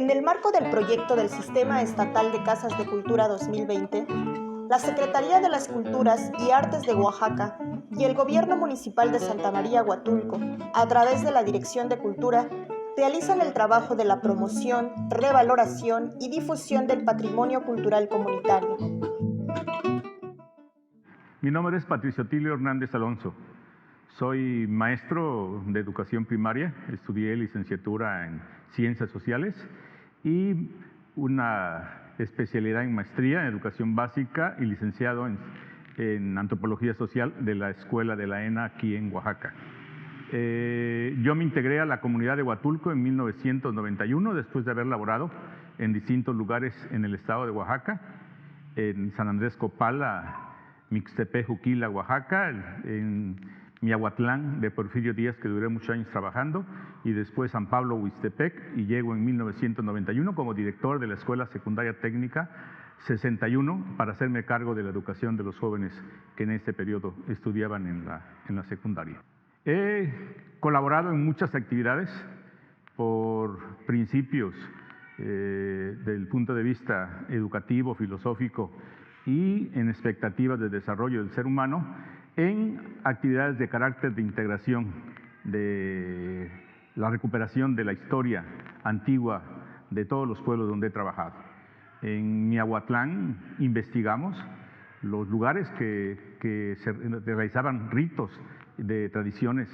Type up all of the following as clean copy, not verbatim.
En el marco del proyecto del Sistema Estatal de Casas de Cultura 2020, la Secretaría de las Culturas y Artes de Oaxaca y el Gobierno Municipal de Santa María Huatulco, a través de la Dirección de Cultura, realizan el trabajo de la promoción, revaloración y difusión del patrimonio cultural comunitario. Mi nombre es Patricio Tilio Hernández Alonso. Soy maestro de educación primaria, estudié licenciatura en Ciencias Sociales y una especialidad en maestría en educación básica y licenciado en antropología social de la Escuela de la ENA aquí en Oaxaca. Yo me integré a la comunidad de Huatulco en 1991, después de haber laborado en distintos lugares en el estado de Oaxaca, en San Andrés Copala, Mixtepec, Juquila, Oaxaca, en Miahuatlán de Porfirio Díaz, que duré muchos años trabajando, y después San Pablo, Huixtepec, y llego en 1991 como director de la Escuela Secundaria Técnica 61 para hacerme cargo de la educación de los jóvenes que en este periodo estudiaban en la secundaria. He colaborado en muchas actividades por principios del punto de vista educativo, filosófico y en expectativas de desarrollo del ser humano en actividades de carácter de integración, de la recuperación de la historia antigua de todos los pueblos donde he trabajado. En Miahuatlán investigamos los lugares que se realizaban ritos de tradiciones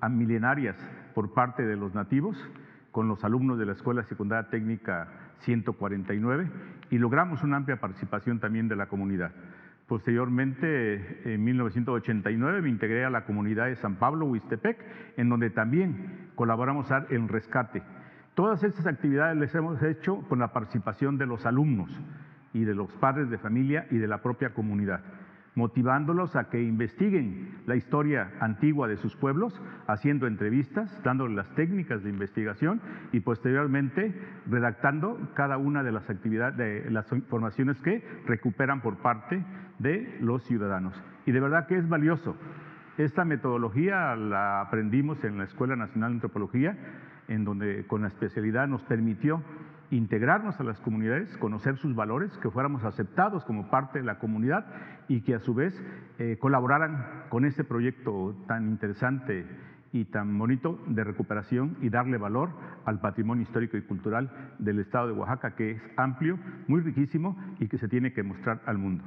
milenarias por parte de los nativos con los alumnos de la Escuela Secundaria Técnica 149 y logramos una amplia participación también de la comunidad. Posteriormente, en 1989, me integré a la comunidad de San Pablo, Huixtepec, en donde también colaboramos en el rescate. Todas estas actividades las hemos hecho con la participación de los alumnos y de los padres de familia y de la propia comunidad, motivándolos a que investiguen la historia antigua de sus pueblos, haciendo entrevistas, dándoles las técnicas de investigación y posteriormente redactando cada una de las actividades, de las informaciones que recuperan por parte de los ciudadanos. Y de verdad que es valioso. Esta metodología la aprendimos en la Escuela Nacional de Antropología, en donde con la especialidad nos permitió integrarnos a las comunidades, conocer sus valores, que fuéramos aceptados como parte de la comunidad y que a su vez colaboraran con este proyecto tan interesante y tan bonito de recuperación y darle valor al patrimonio histórico y cultural del estado de Oaxaca, que es amplio, muy riquísimo y que se tiene que mostrar al mundo.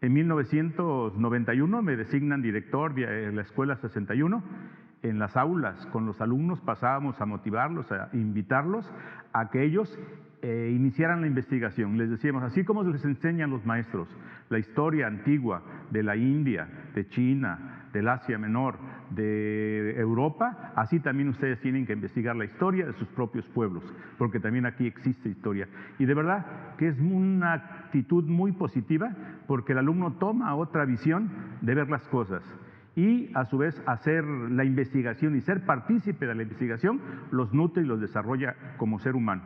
En 1991 me designan director de la Escuela 61. En las aulas con los alumnos pasábamos a motivarlos, a invitarlos a que ellos iniciaran la investigación. Les decíamos, así como les enseñan los maestros la historia antigua de la India, de China, del Asia Menor, de Europa, así también ustedes tienen que investigar la historia de sus propios pueblos, porque también aquí existe historia. Y de verdad que es una actitud muy positiva, porque el alumno toma otra visión de ver las cosas y a su vez hacer la investigación y ser partícipe de la investigación los nutre y los desarrolla como ser humano.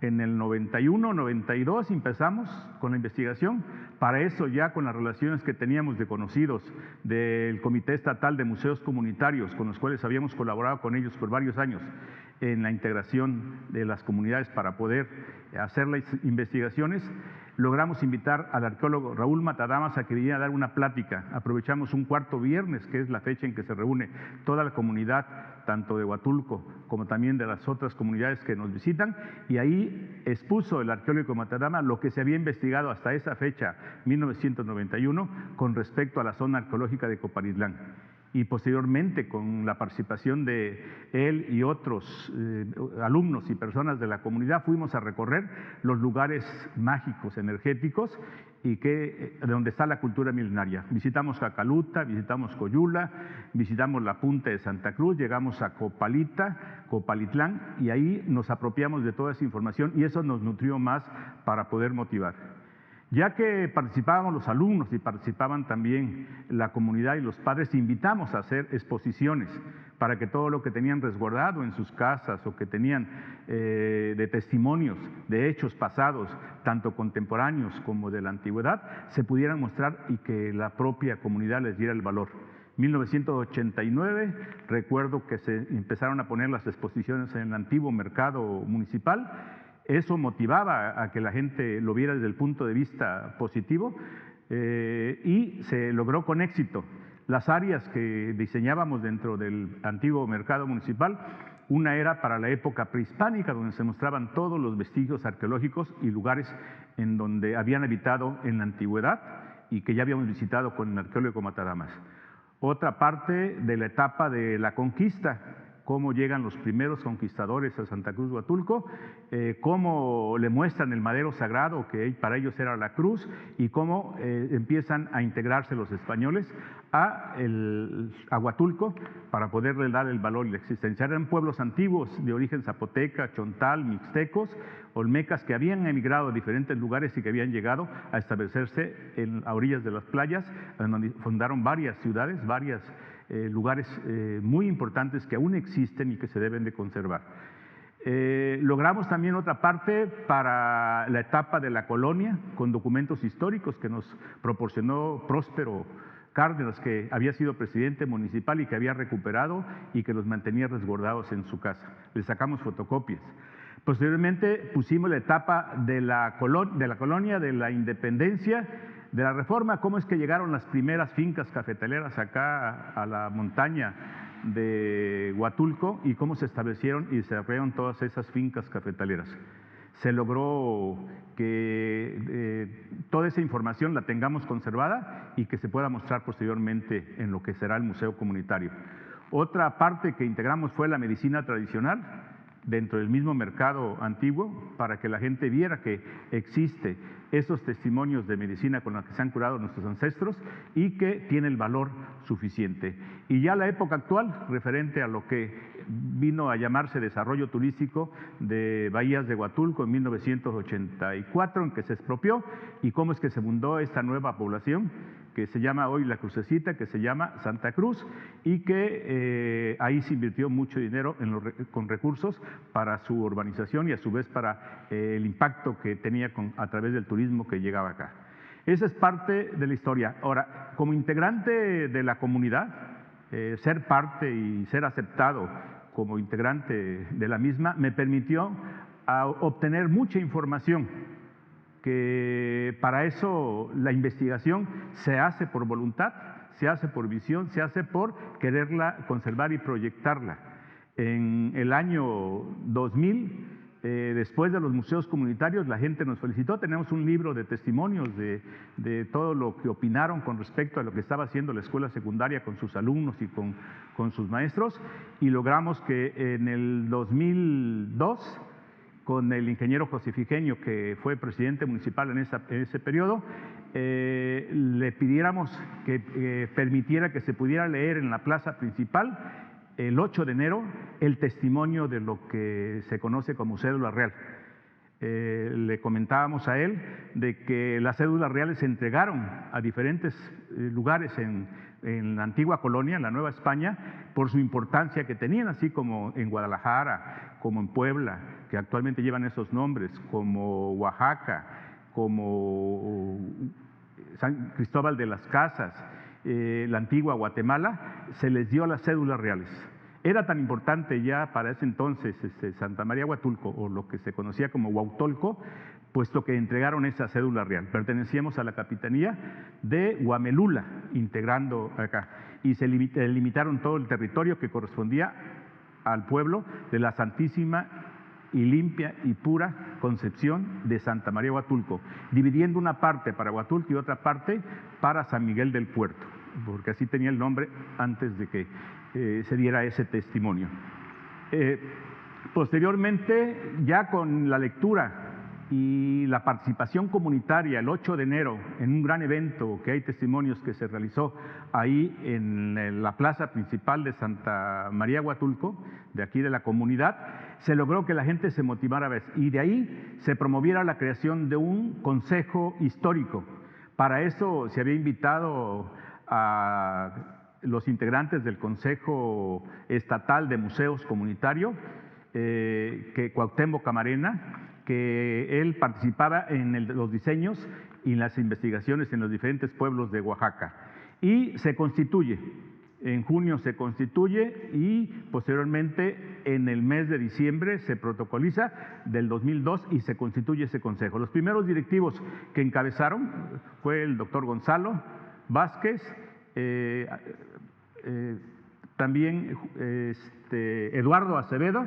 En el 91, 92 empezamos con la investigación. Para eso, ya con las relaciones que teníamos de conocidos del Comité Estatal de Museos Comunitarios, con los cuales habíamos colaborado con ellos por varios años en la integración de las comunidades para poder hacer las investigaciones, logramos invitar al arqueólogo Raúl Matadamas a que viniera a dar una plática. Aprovechamos un cuarto viernes, que es la fecha en que se reúne toda la comunidad, tanto de Huatulco como también de las otras comunidades que nos visitan, y ahí expuso el arqueólogo Matadamas lo que se había investigado hasta esa fecha, 1991, con respecto a la zona arqueológica de Copalitlán. Y posteriormente, con la participación de él y otros alumnos y personas de la comunidad, fuimos a recorrer los lugares mágicos, energéticos, y de donde está la cultura milenaria. Visitamos Jacaluta, visitamos Coyula, visitamos la Punta de Santa Cruz, llegamos a Copalitlán, y ahí nos apropiamos de toda esa información y eso nos nutrió más para poder motivar. Ya que participábamos los alumnos y participaban también la comunidad y los padres, invitamos a hacer exposiciones para que todo lo que tenían resguardado en sus casas o que tenían de testimonios de hechos pasados, tanto contemporáneos como de la antigüedad, se pudieran mostrar y que la propia comunidad les diera el valor. 1989, recuerdo que se empezaron a poner las exposiciones en el antiguo mercado municipal Eso motivaba a que la gente lo viera desde el punto de vista positivo y se logró con éxito. Las áreas que diseñábamos dentro del antiguo mercado municipal, una era para la época prehispánica, donde se mostraban todos los vestigios arqueológicos y lugares en donde habían habitado en la antigüedad y que ya habíamos visitado con el arqueólogo Matadamas. Otra parte de la etapa de la conquista, cómo llegan los primeros conquistadores a Santa Cruz Huatulco, cómo le muestran el madero sagrado, que para ellos era la cruz, y cómo empiezan a integrarse los españoles a Huatulco para poderle dar el valor y la existencia. Eran pueblos antiguos de origen zapoteca, chontal, mixtecos, olmecas, que habían emigrado a diferentes lugares y que habían llegado a establecerse a orillas de las playas, en donde fundaron varias ciudades, varios lugares muy importantes que aún existen y que se deben de conservar. Logramos también otra parte para la etapa de la colonia, con documentos históricos que nos proporcionó Próspero Cárdenas, que había sido presidente municipal y que había recuperado y que los mantenía resguardados en su casa. Le sacamos fotocopias. Posteriormente pusimos la etapa de la colonia, de la independencia, de la reforma, cómo es que llegaron las primeras fincas cafetaleras acá a la montaña de Huatulco y cómo se establecieron y se desarrollaron todas esas fincas cafetaleras. Se logró que toda esa información la tengamos conservada y que se pueda mostrar posteriormente en lo que será el Museo Comunitario. Otra parte que integramos fue la medicina tradicional dentro del mismo mercado antiguo, para que la gente viera que existe esos testimonios de medicina con los que se han curado nuestros ancestros y que tiene el valor suficiente. Y ya la época actual, referente a lo que vino a llamarse desarrollo turístico de Bahías de Huatulco en 1984, en que se expropió, y cómo es que se fundó esta nueva población que se llama hoy La Crucecita, que se llama Santa Cruz, y que ahí se invirtió mucho dinero con recursos para su urbanización y a su vez para el impacto que tenía a través del turismo que llegaba acá. Esa es parte de la historia. Ahora, como integrante de la comunidad, ser parte y ser aceptado como integrante de la misma me permitió obtener mucha información, que para eso la investigación se hace por voluntad, se hace por visión, se hace por quererla conservar y proyectarla. En el año 2000, después de los museos comunitarios, la gente nos felicitó. Tenemos un libro de testimonios de todo lo que opinaron con respecto a lo que estaba haciendo la escuela secundaria con sus alumnos y con sus maestros, y logramos que en el 2002, con el ingeniero José Ifigenia, que fue presidente municipal en ese periodo, le pidiéramos que permitiera que se pudiera leer en la plaza principal el 8 de enero el testimonio de lo que se conoce como cédula real. Le comentábamos a él de que las cédulas reales se entregaron a diferentes lugares en la antigua colonia, en la Nueva España, por su importancia que tenían, así como en Guadalajara, como en Puebla, que actualmente llevan esos nombres, como Oaxaca, como San Cristóbal de las Casas, la antigua Guatemala, se les dio las cédulas reales. Era tan importante ya para ese entonces Santa María Huatulco, o lo que se conocía como Huautolco, puesto que entregaron esa cédula real. Pertenecíamos a la capitanía de Huamelula, integrando acá, y se limitaron todo el territorio que correspondía al pueblo de la Santísima y limpia y pura Concepción de Santa María Huatulco, dividiendo una parte para Huatulco y otra parte para San Miguel del Puerto, porque así tenía el nombre antes de que se diera ese testimonio. Posteriormente, ya con la lectura y la participación comunitaria el 8 de enero en un gran evento que hay testimonios que se realizó ahí en la plaza principal de Santa María Huatulco, de aquí de la comunidad, se logró que la gente se motivara a ver, y de ahí se promoviera la creación de un consejo histórico. Para eso se había invitado a los integrantes del Consejo Estatal de Museos Comunitario, que Cuauhtémoc Camarena, que él participaba en los diseños y las investigaciones en los diferentes pueblos de Oaxaca. Y se constituye En junio se constituye y posteriormente en el mes de diciembre se protocoliza del 2002 y se constituye ese consejo. Los primeros directivos que encabezaron fue el doctor Gonzalo Vázquez, también Eduardo Acevedo,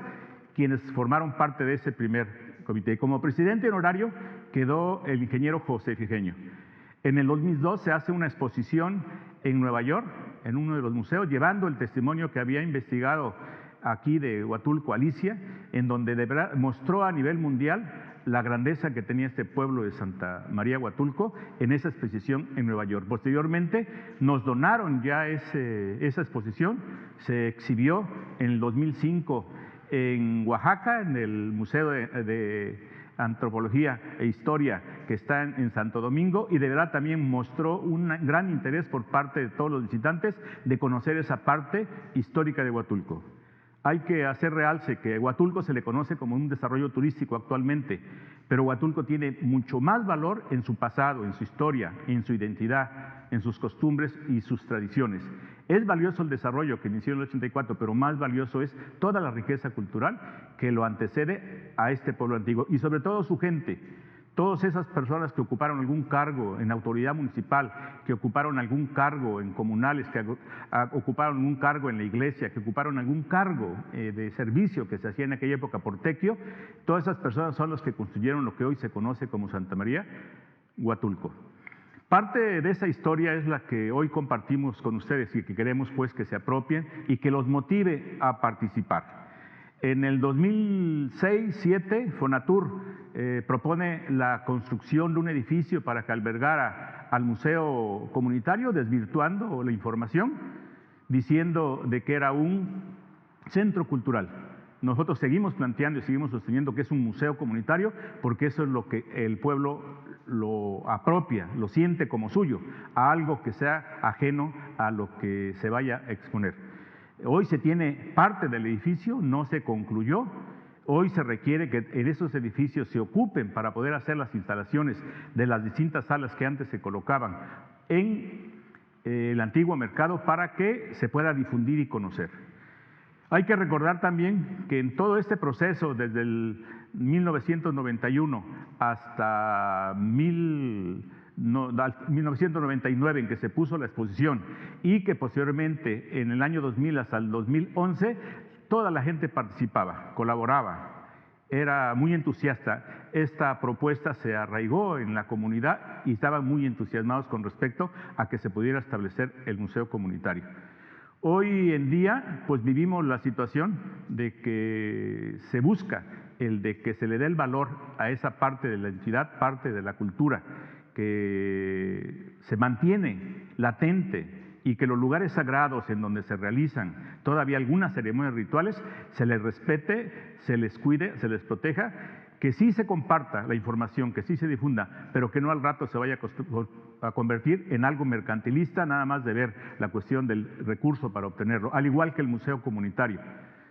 quienes formaron parte de ese primer comité. Y como presidente honorario quedó el ingeniero José Figeño. En el 2002 se hace una exposición en Nueva York, en uno de los museos, llevando el testimonio que había investigado aquí de Huatulco, Alicia, en donde de verdad mostró a nivel mundial la grandeza que tenía este pueblo de Santa María Huatulco en esa exposición en Nueva York. Posteriormente nos donaron ya esa exposición, se exhibió en el 2005 en Oaxaca, en el Museo de Antropología e Historia que está en Santo Domingo, y de verdad también mostró un gran interés por parte de todos los visitantes de conocer esa parte histórica de Huatulco. Hay que hacer realce que Huatulco se le conoce como un desarrollo turístico actualmente, pero Huatulco tiene mucho más valor en su pasado, en su historia, en su identidad, en sus costumbres y sus tradiciones. Es valioso el desarrollo que inició en el 84, pero más valioso es toda la riqueza cultural que lo antecede a este pueblo antiguo y sobre todo su gente. Todas esas personas que ocuparon algún cargo en autoridad municipal, que ocuparon algún cargo en comunales, que ocuparon un cargo en la iglesia, que ocuparon algún cargo de servicio que se hacía en aquella época por tequio, todas esas personas son las que construyeron lo que hoy se conoce como Santa María Huatulco. Parte de esa historia es la que hoy compartimos con ustedes y que queremos pues que se apropien y que los motive a participar. En el 2006-07, Fonatur propone la construcción de un edificio para que albergara al museo comunitario, desvirtuando la información, diciendo de que era un centro cultural. Nosotros seguimos planteando y seguimos sosteniendo que es un museo comunitario porque eso es lo que el pueblo lo apropia, lo siente como suyo, a algo que sea ajeno a lo que se vaya a exponer. Hoy se tiene parte del edificio, no se concluyó. Hoy se requiere que en esos edificios se ocupen para poder hacer las instalaciones de las distintas salas que antes se colocaban en el antiguo mercado para que se pueda difundir y conocer. Hay que recordar también que en todo este proceso, desde el 1991 hasta 1999 en que se puso la exposición y que posteriormente en el año 2000 hasta el 2011 toda la gente participaba, colaboraba, era muy entusiasta. Esta propuesta se arraigó en la comunidad y estaban muy entusiasmados con respecto a que se pudiera establecer el museo comunitario. Hoy en día pues vivimos la situación de que se busca el de que se le dé el valor a esa parte de la entidad, parte de la cultura, que se mantiene latente y que los lugares sagrados en donde se realizan todavía algunas ceremonias rituales se les respete, se les cuide, se les proteja, que sí se comparta la información, que sí se difunda, pero que no al rato se vaya a convertir en algo mercantilista, nada más de ver la cuestión del recurso para obtenerlo, al igual que el museo comunitario.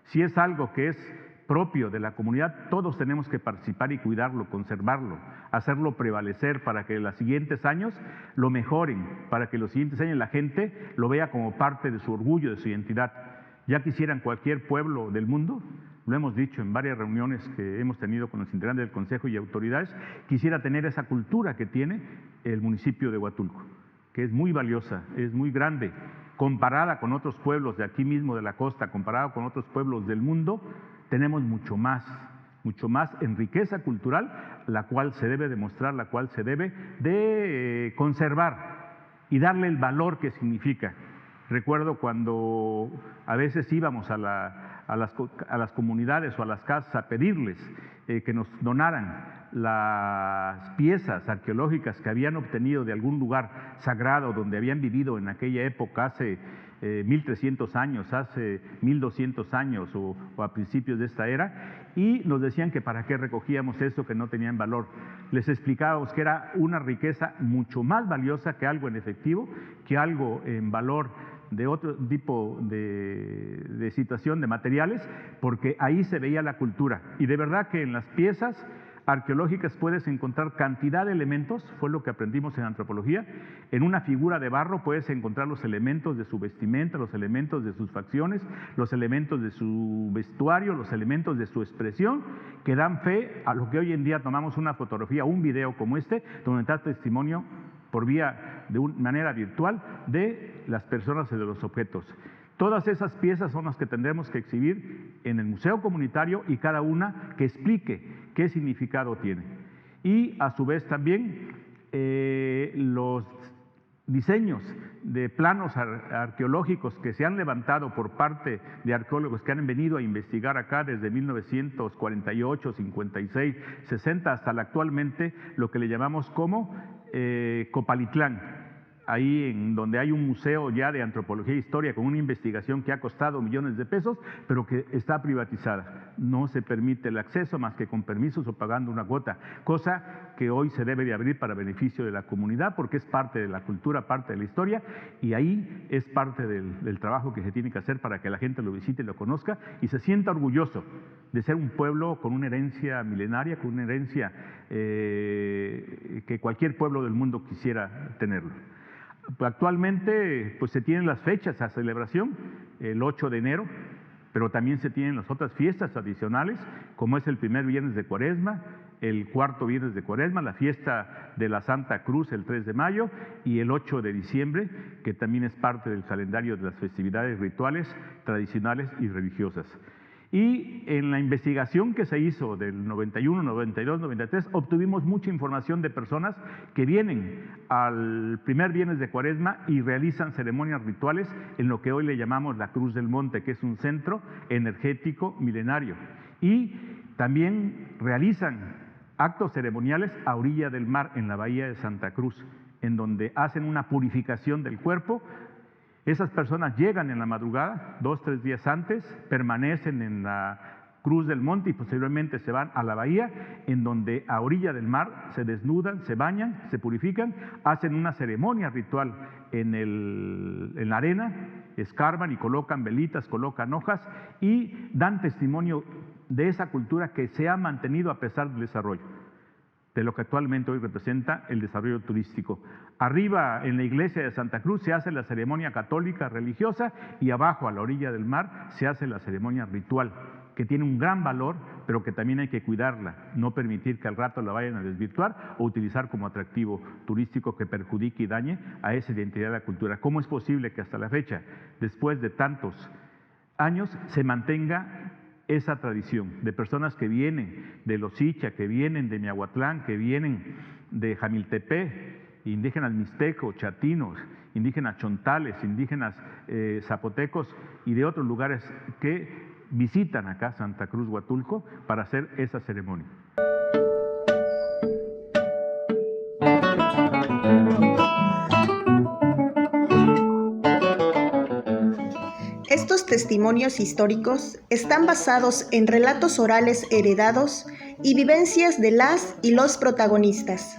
Si es algo que es propio de la comunidad, todos tenemos que participar y cuidarlo, conservarlo, hacerlo prevalecer para que en los siguientes años lo mejoren, para que en los siguientes años la gente lo vea como parte de su orgullo, de su identidad. Ya quisieran cualquier pueblo del mundo, lo hemos dicho en varias reuniones que hemos tenido con los integrantes del Consejo y autoridades, quisiera tener esa cultura que tiene el municipio de Huatulco, que es muy valiosa, es muy grande, comparada con otros pueblos de aquí mismo de la costa, comparada con otros pueblos del mundo, tenemos mucho más en riqueza cultural, la cual se debe demostrar, la cual se debe de conservar y darle el valor que significa. Recuerdo cuando a veces íbamos a las comunidades o a las casas a pedirles que nos donaran las piezas arqueológicas que habían obtenido de algún lugar sagrado donde habían vivido en aquella época hace 1300 años, hace 1200 años o a principios de esta era, y nos decían que para qué recogíamos eso que no tenían valor. Les explicábamos que era una riqueza mucho más valiosa que algo en efectivo, que algo en valor de otro tipo de situación, de materiales, porque ahí se veía la cultura. Y de verdad que en las piezas arqueológicas puedes encontrar cantidad de elementos, fue lo que aprendimos en antropología. En una figura de barro puedes encontrar los elementos de su vestimenta, los elementos de sus facciones, los elementos de su vestuario, los elementos de su expresión, que dan fe a lo que hoy en día tomamos una fotografía o un video como este, donde da testimonio por vía de una manera virtual de las personas y de los objetos. Todas esas piezas son las que tendremos que exhibir en el museo comunitario y cada una que explique qué significado tiene. Y a su vez también los diseños de planos arqueológicos que se han levantado por parte de arqueólogos que han venido a investigar acá desde 1948, 56, 60 hasta actualmente, lo que le llamamos como Copalitlán. Ahí en donde hay un museo ya de antropología e historia con una investigación que ha costado millones de pesos, pero que está privatizada. No se permite el acceso más que con permisos o pagando una cuota, cosa que hoy se debe de abrir para beneficio de la comunidad porque es parte de la cultura, parte de la historia, y ahí es parte del trabajo que se tiene que hacer para que la gente lo visite y lo conozca y se sienta orgulloso de ser un pueblo con una herencia milenaria, con una herencia que cualquier pueblo del mundo quisiera tenerlo. Actualmente pues se tienen las fechas a celebración, el 8 de enero, pero también se tienen las otras fiestas adicionales, como es el primer viernes de Cuaresma, el cuarto viernes de Cuaresma, la fiesta de la Santa Cruz el 3 de mayo y el 8 de diciembre, que también es parte del calendario de las festividades rituales, tradicionales y religiosas. Y en la investigación que se hizo del 91, 92, 93, obtuvimos mucha información de personas que vienen al primer viernes de Cuaresma y realizan ceremonias rituales en lo que hoy le llamamos la Cruz del Monte, que es un centro energético milenario. Y también realizan actos ceremoniales a orilla del mar, en la bahía de Santa Cruz, en donde hacen una purificación del cuerpo. Esas personas llegan en la madrugada, 2 o 3 días antes, permanecen en la Cruz del Monte y posteriormente se van a la bahía, en donde a orilla del mar se desnudan, se bañan, se purifican, hacen una ceremonia ritual en la arena, escarban y colocan velitas, colocan hojas y dan testimonio de esa cultura que se ha mantenido a pesar del desarrollo, de lo que actualmente hoy representa el desarrollo turístico. Arriba, en la iglesia de Santa Cruz, se hace la ceremonia católica religiosa y abajo, a la orilla del mar, se hace la ceremonia ritual, que tiene un gran valor, pero que también hay que cuidarla, no permitir que al rato la vayan a desvirtuar o utilizar como atractivo turístico que perjudique y dañe a esa identidad de la cultura. ¿Cómo es posible que hasta la fecha, después de tantos años, se mantenga esa tradición de personas que vienen de Los Icha, que vienen de Miahuatlán, que vienen de Jamiltepec, indígenas mixtecos, chatinos, indígenas chontales, indígenas zapotecos y de otros lugares que visitan acá Santa Cruz Huatulco para hacer esa ceremonia? Estos testimonios históricos están basados en relatos orales heredados y vivencias de las y los protagonistas.